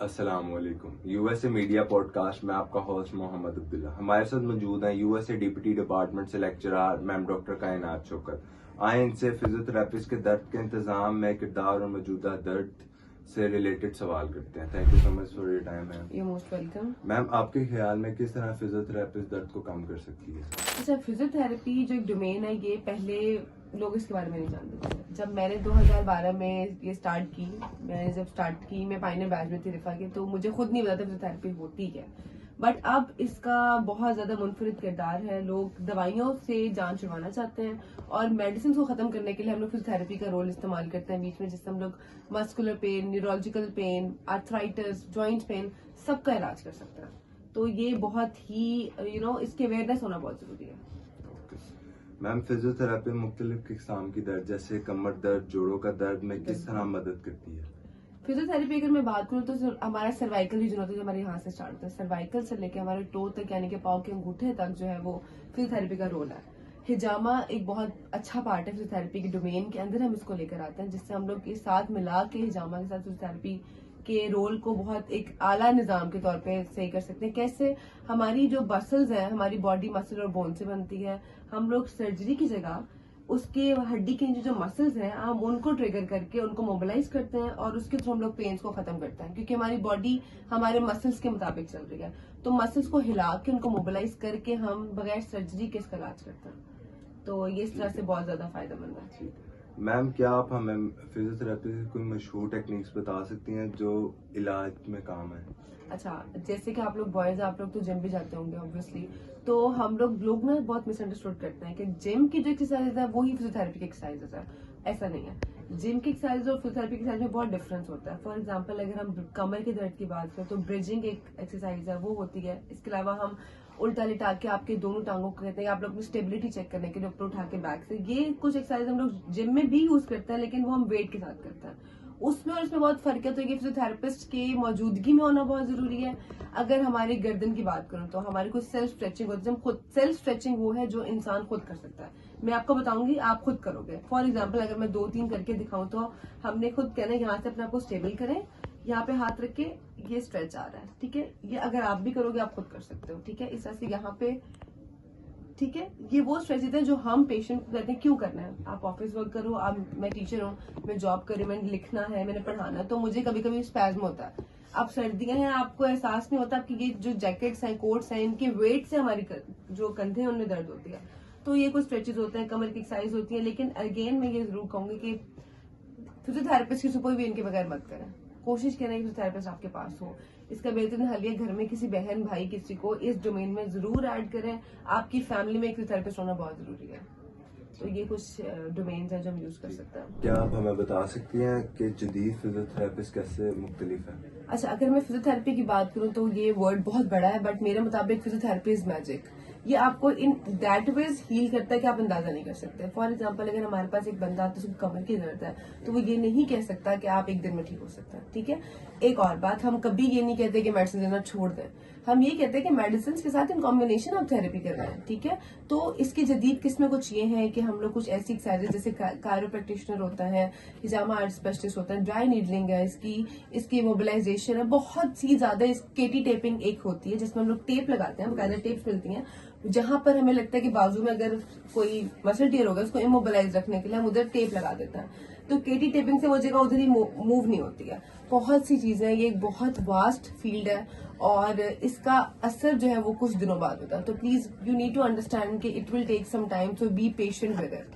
अस्सलामुअलैकुम। USA media podcast में आपका होस्ट मोहम्मद अब्दुल्ला। हमारे साथ मौजूद हैं यूएसए डिप्टी डिपार्टमेंट से लेक्चरर मैम डॉक्टर कायनात शौकत। आए इनसे फिजियोथेरेपिस्ट के दर्द के इंतजाम में किरदार और मौजूदा दर्द से रिलेटेड सवाल करते हैं। Thank you so much for your time ma'am. You most welcome. Ma'am, आपके ख्याल में किस तरह फिजियोथेरेपिस्ट दर्द को कम कर सकती है? अच्छा, फिजियोथेरेपी जो एक डोमेन है, ये पहले लोग इसके बारे में नहीं जानते थे। जब मैंने 2012 में ये स्टार्ट की, मैं पाइनर बैच में थी रिफा के, तो मुझे खुद नहीं पता था फिजियोथेरेपी होती है। बट अब इसका बहुत ज्यादा मुनफरिद किरदार है। लोग दवाइयों से जान छुड़वाना चाहते हैं और मेडिसिन को खत्म करने के लिए हम लोग फिजियोथेरेपी का रोल इस्तेमाल करते हैं बीच में, जिससे हम लोग muscular pain, neurological pain, arthritis, joint pain, सबका इलाज कर सकते हैं। तो ये बहुत ही इसके अवेयरनेस होना बहुत जरूरी है। मैम, फिजियोथेरेपी मुख्तलिफ किस्म की दर्द जैसे कमर दर्द, जोड़ों का दर्द में किस तरह मदद करती है? फिजियोथेरेपी अगर मैं बात करूँ तो हमारा सर्वाइकल रीजन होता है जो हमारे यहाँ से स्टार्ट होता है। सर्वाइकल से लेके हमारे टो तक, यानी कि पाँव के अंगूठे तक जो है वो फिजियोथेरेपी का रोल है। हिजामा एक बहुत अच्छा पार्ट है फिजियोथेरेपी के डोमेन के अंदर, हम इसको लेकर आते हैं, जिससे हम लोग के साथ मिला के हिजामा के साथ फिजियोथेरेपी के रोल को बहुत एक आला निजाम के तौर पे सही कर सकते हैं। कैसे? हमारी जो मसल्स है, हमारी बॉडी मसल और बोन से बनती है। हम लोग सर्जरी की जगह उसके हड्डी के जो मसल्स हैं, हम उनको ट्रिगर करके उनको मोबिलाइज करते हैं और उसके थ्रू हम लोग पेन्स को खत्म करते हैं, क्योंकि हमारी बॉडी हमारे मसल्स के मुताबिक चल रही है। तो मसल्स को हिला के उनको मोबिलाइज करके हम बगैर सर्जरी के इसका इलाज करते हैं। तो ये इस तरह से बहुत ज्यादा फायदेमंद है। मैम, क्या आप हमें फिजियोथेरेपी की कोई मशहूर टेक्निक्स बता सकती हैं जो इलाज में काम है? अच्छा, जैसे कि आप लोग बॉयज, आप लोग तो जिम भी जाते होंगे ऑब्वियसली, तो हम लोग ना बहुत मिसअंडरस्टूड करते हैं कि जिम की जो एक्सरसाइज है वो ही फिजियोथेरेपी की एक्सरसाइजेस है। ऐसा नहीं है। जिम की एक्सरसाइज और फिजियोथेरेपी की एक्सरसाइज में बहुत डिफरेंस होता है। फॉर एग्जांपल, अगर हम कमर के दर्द की बात करें तो ब्रिजिंग एक एक्सरसाइज है, वो होती है। इसके अलावा हम उल्टा लिटा के आपके दोनों टांगों को कहते हैं, आप लोग अपनी स्टेबिलिटी चेक करने के लिए ऊपर उठा के बैक से, ये कुछ एक्सरसाइज हम लोग जिम में भी यूज करते हैं, लेकिन वो हम वेट के साथ करते हैं। उसमें और इसमें बहुत फर्क है। तो ये फिजियोथेरेपिस्ट की मौजूदगी में होना बहुत जरूरी है। अगर हमारी गर्दन की बात करूं तो हमारी कुछ सेल्फ स्ट्रेचिंग होती है। खुद सेल्फ स्ट्रेचिंग वो है जो इंसान खुद कर सकता है। मैं आपको बताऊंगी, आप खुद करोगे। फॉर एग्जाम्पल, अगर मैं 2-3 करके दिखाऊं तो हमने खुद कहना है यहाँ से अपने आप को स्टेबल करें, यहाँ पे हाथ रख के ये स्ट्रेच आ रहा है, ठीक है। ये अगर आप भी करोगे आप खुद कर सकते हो, ठीक है। इस तरह से यहाँ पे, ठीक है। ये वो स्ट्रेचेज हैं जो हम पेशेंट को कहते हैं क्यों करना है। आप ऑफिस वर्क करो, मैं टीचर हूँ, मैं जॉब कर रही हूँ, मैंने लिखना है, मैंने पढ़ाना है, तो मुझे कभी कभी स्पैज्म होता है। अब सर्दियां हैं, आपको एहसास नहीं होता आपकी ये जो जैकेट्स हैं, कोट्स हैं, इनके वेट से हमारी जो कंधे हैं उनमें दर्द होती है। तो ये कुछ स्ट्रेचेज होते हैं, कमर की एक्सरसाइज होती है। लेकिन अगेन मैं ये जरूर कहूंगी कि फिजियोथेरेपिस्ट की सुपरविजन के बगैर मत करें। कोशिश करें कि फिजियोथेरेपिस्ट आपके पास हो। इसका बेहतरीन हल ये, घर में किसी बहन भाई किसी को इस डोमेन में जरूर ऐड करें। आपकी फैमिली में एक फिजियोथेरेपिस्ट होना बहुत जरूरी है। तो ये कुछ डोमेन्स हैं जो हम यूज कर सकते हैं। क्या आप हमें बता सकती हैं कि जदीद फिजियोथेरेपिस्ट कैसे मुख्तलिफ है? अच्छा, अगर मैं फिजियोथेरेपी की बात करूं तो ये वर्ड बहुत बड़ा है, बट मेरे मुताबिक फिजियोथेरेपी इज मैजिक। ये आपको इन दैट वेज हील करता है कि आप अंदाजा नहीं कर सकते। फॉर एग्जांपल, अगर हमारे पास एक बंदा आता है उसको कमर की दर्द है, तो वो ये नहीं कह सकता कि आप एक दिन में ठीक हो सकते हैं, ठीक है। एक और बात, हम कभी ये नहीं कहते कि मेडिसिन लेना छोड़ दें। हम ये कहते हैं कि मेडिसिन के साथ इन कॉम्बिनेशन आप थेरेपी कर रहे हैं, ठीक है। तो इसकी जदीद किस्में कुछ ये हैं कि हम लोग कुछ ऐसी एक्सरसाइजेज, जैसे कायरो प्रैक्टिशनर होता है, हिजामा आर्ट स्पेशलिस्ट होता है, ड्राई नीडलिंग है, इसकी मोबिलाइजेशन है, बहुत सी ज्यादा। केटी टेपिंग एक होती है जिसमें हम लोग टेप लगाते हैं, बकायदा टेप्स मिलती हैं, जहां पर हमें लगता है कि बाजू में अगर कोई मसल टीयर होगा उसको इमोबिलाइज रखने के लिए हम उधर टेप लगा देते हैं। तो केटी टेपिंग से वो जगह उधर ही मूव नहीं होती है। बहुत सी चीजें, ये एक बहुत वास्ट फील्ड है और इसका असर जो है वो कुछ दिनों बाद होता है। तो please you need to understand कि it will take some time, so be patient with it.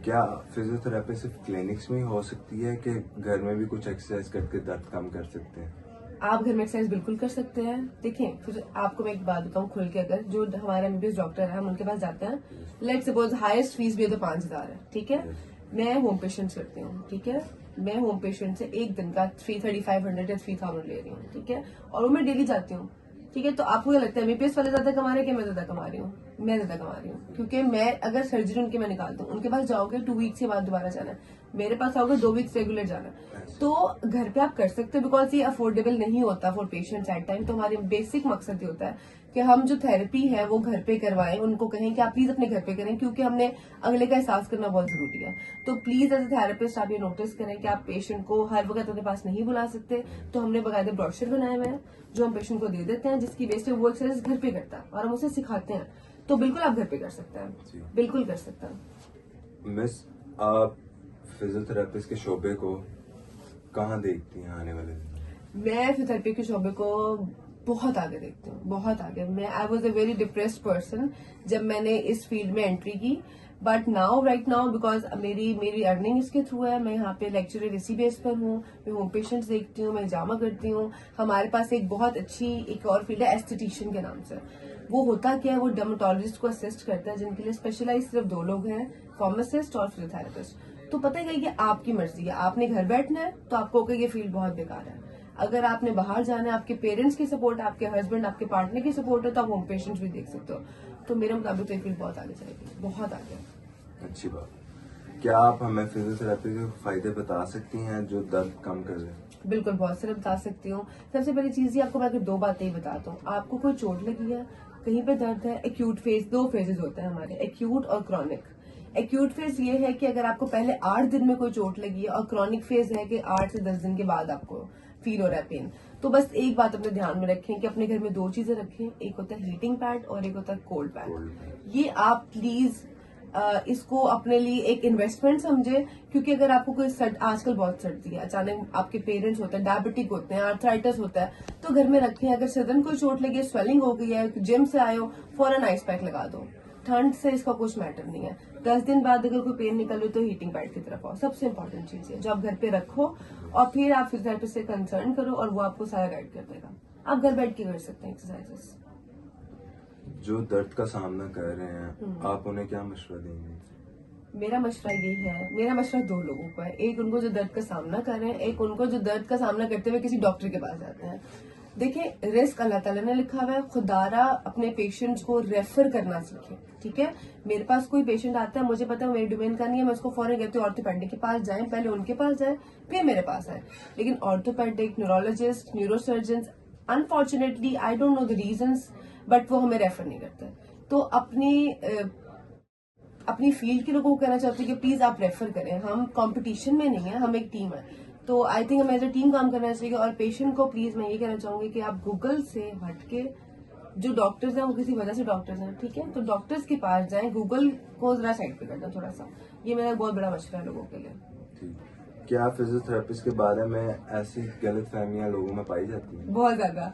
क्या फिजियोथेरेपी सिर्फ क्लिनिक्स में ही हो सकती है कि घर में भी कुछ एक्सरसाइज करके दर्द कम कर सकते हैं? आप घर में एक्सरसाइज बिल्कुल कर सकते हैं। देखें, फिर आपको मैं एक बात बताऊं खुल के, अगर जो हमारे एमबीबीएस डॉक्टर है हम उनके पास जाते हैं, लेट सपोज हाईएस्ट फीस भी है तो 5,000 है, ठीक है। मैं होम पेशेंट करती हूँ, ठीक है। मैं होम पेशेंट से एक दिन का 3,500 या 3,000 ले रही हूँ, ठीक है। और वो मैं डेली जाती हूँ, ठीक है। तो आपको क्या लगता है एमबीबीएस वाले ज्यादा कमा रहे हैं कि मैं ज्यादा कमा रही हूँ? मैं ज्यादा कमा रही हूँ, क्योंकि मैं अगर सर्जरी उनकी मैं निकालती हूँ, उनके पास जाओगे 2 वीक्स के बाद दोबारा जाना है, मेरे पास आओगे 2 वीक्स रेगुलर जाना है। तो घर पे आप कर सकते हो, बिकॉज ये अफोर्डेबल नहीं होता फॉर पेशेंट्स एट टाइम। तो हमारे बेसिक मकसद ये होता है कि हम जो थेरेपी है वो घर पे करवाएं, उनको कहें कि आप प्लीज अपने घर पे करें, क्योंकि हमने अगले का एहसास करना बहुत जरूरी है। तो प्लीज एज ए थेरेपिस्ट आप ये नोटिस करें कि आप पेशेंट को हर वक्त अपने पास नहीं बुला सकते। तो हमने बकायदे ब्रोशर बनाए हुए हैं जो हम पेशेंट को दे देते हैं, जिसकी बेस पे वो एक्सरसाइज घर पे करता है और हम उसे सिखाते हैं। तो बिल्कुल आप घर पे कर सकते हैं, बिल्कुल कर सकते हैं। मिस, आप फिजियोथेरेपिस्ट के शोबे को कहाँ देखती हैं आने वाले दिन? मैं फिजियोथेरेपी के शोबे को बहुत आगे देखती हूँ, बहुत आगे। I was a very depressed person जब मैंने इस फील्ड में एंट्री की, but now right now because मेरी अर्निंग इसके थ्रू है। मैं यहाँ पे लेक्चरर इसी बेस पर हूँ, मैं होम पेशेंट्स देखती हूँ, मैं जामा करती हूँ। हमारे पास एक बहुत अच्छी एक और फील्ड है एस्थेटिशियन के नाम से। वो होता क्या है, वो डर्मेटोलॉजिस्ट को असिस्ट करता है, जिनके लिए स्पेशलाइज सिर्फ 2 लोग हैं, फार्मासिस्ट और फिजियोथेरेपिस्ट। तो पता है कि आपकी मर्जी है, आपने घर बैठना है तो आपको कि ये फील्ड बहुत बेकार है। अगर आपने बाहर जाना है, आपके पेरेंट्स की सपोर्ट, आपके हस्बैंड, आपके पार्टनर की सपोर्ट है, तो आप होम पेशेंट्स भी देख सकते हो। तो मेरे मुताबिक तो ये फील्ड बहुत आगे जाएगी, बहुत आगे। अच्छी बात। क्या आप हमें फिजियोथेरेपी के फायदे बता सकती हैं जो दर्द कम कर रहे हैं? बिल्कुल, बहुत सारे बता सकती हूँ। सबसे पहली चीज ही आपको मैं अगर 2 बातें ही बताता हूँ। आपको कोई चोट लगी है, कहीं पे दर्द है, एक्यूट फेज, 2 फेजेस होते हैं हमारे, एक्यूट और क्रॉनिक। एक्यूट फेज ये है कि अगर आपको पहले 8 दिन में कोई चोट लगी है, और क्रॉनिक फेज है कि 8 से 10 दिन के बाद आपको फील हो रहा है पेन। तो बस एक बात अपने ध्यान में रखें कि अपने घर में 2 चीजें रखें, एक होता है हीटिंग पैड और एक होता है कोल्ड पैड। ये आप प्लीज इसको अपने लिए एक इन्वेस्टमेंट समझे, क्योंकि अगर आपको कोई आजकल बहुत सर्दी है, अचानक आपके पेरेंट्स होते हैं, डायबिटिक होते हैं, आर्थराइटिस होता है, तो घर में रखें। अगर सडन कोई चोट लगी है, स्वेलिंग हो गई है, जिम से आए हो, फौरन आइस पैक लगा दो। ठंड से इसका कुछ मैटर नहीं है। 10 दिन बाद अगर कोई पेन निकल रही तो हीटिंग पैड की तरफ आओ। सबसे इंपॉर्टेंट चीज है जो आप घर पे रखो, और फिर आप फिजियोथेरेपिस्ट से कंसर्न करो और वो आपको सारा गाइड कर देगा। आप घर बैठ के कर सकते हैं एक्सरसाइजेस। जो दर्द का सामना कर रहे हैं, आप उन्हें क्या मशवरा देंगे? मेरा मशवरा ये है, मेरा मशवरा 2 लोगों को है। एक उनको जो दर्द का सामना कर रहे हैं, एक उनको जो दर्द का सामना करते हुए किसी डॉक्टर के पास जाते हैं। देखिए, रिस्क अल्लाह ताला ने लिखा हुआ है, खुदारा अपने पेशेंट्स को रेफर करना सीखे। ठीक है, मेरे पास कोई पेशेंट आता है, मुझे पता है मेरी डोमेन का नहीं है, मैं उसको फौरन कहती हूँ ऑर्थोपेडिक के पास जाएं, पहले उनके पास जाएं, फिर मेरे पास आए। लेकिन orthopaedic, neurologist, neurosurgeon, unfortunately I don't know the reasons, but वो हमें रेफर नहीं करते। तो अपनी फील्ड के लोगों को कहना चाहती हूँ कि प्लीज आप रेफर करें। हम कंपटीशन में नहीं है, हम एक टीम है। तो आई थिंक हमें एज अ टीम काम करना चाहिए। और पेशेंट को प्लीज मैं ये कहना चाहूंगी कि आप गूगल से हटके, जो डॉक्टर्स हैं वो किसी वजह से डॉक्टर्स हैं, ठीक है, तो डॉक्टर्स के पास जाएं, गूगल को जरा साइड पे कर दें थोड़ा सा। ये मेरा बहुत बड़ा मशवरा है लोगों के लिए। क्या फिजियोथेरेपिस्ट के बारे में ऐसी गलतफहमियां लोगों में पाई जाती हैं? बहुत ज्यादा,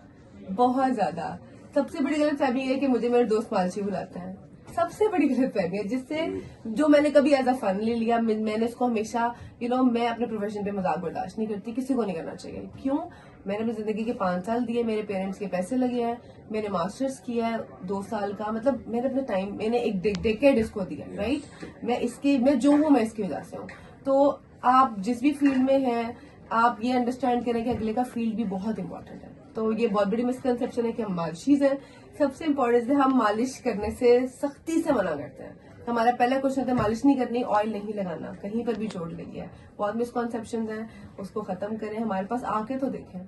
बहुत ज्यादा। सबसे बड़ी गलतफहमी है कि मुझे मेरे दोस्त मालशी बुलाते हैं। सबसे बड़ी गलतफहमी है, जिससे जो मैंने कभी एज अ फन ले लिया। मैंने इसको हमेशा मैं अपने प्रोफेशन पे मजाक बर्दाश्त नहीं करती, किसी को नहीं करना चाहिए। क्यों? मैंने अपनी जिंदगी के 5 साल दिए, मेरे पेरेंट्स के पैसे लगे हैं, मैंने मास्टर्स किया है 2 साल का, मतलब मैंने अपने टाइम, मैंने एक डेकेड इसको दिया, राइट। मैं जो हूँ मैं इसकी वजह से हूँ। तो आप जिस भी फील्ड में हैं, आप ये अंडरस्टैंड करें कि अगले का फील्ड भी बहुत इंपॉर्टेंट है। तो ये बहुत बड़ी मिसकंसेप्शन है कि हम मालिशीज हैं। सबसे इम्पोर्टेंट है, हम मालिश करने से सख्ती से मना करते हैं। हमारा पहला क्वेश्चन है मालिश नहीं करनी, ऑयल नहीं लगाना, कहीं पर भी चोट लगी है। बहुत मिसकंसेप्शंस हैं, उसको खत्म करें। हमारे पास आके तो देखें।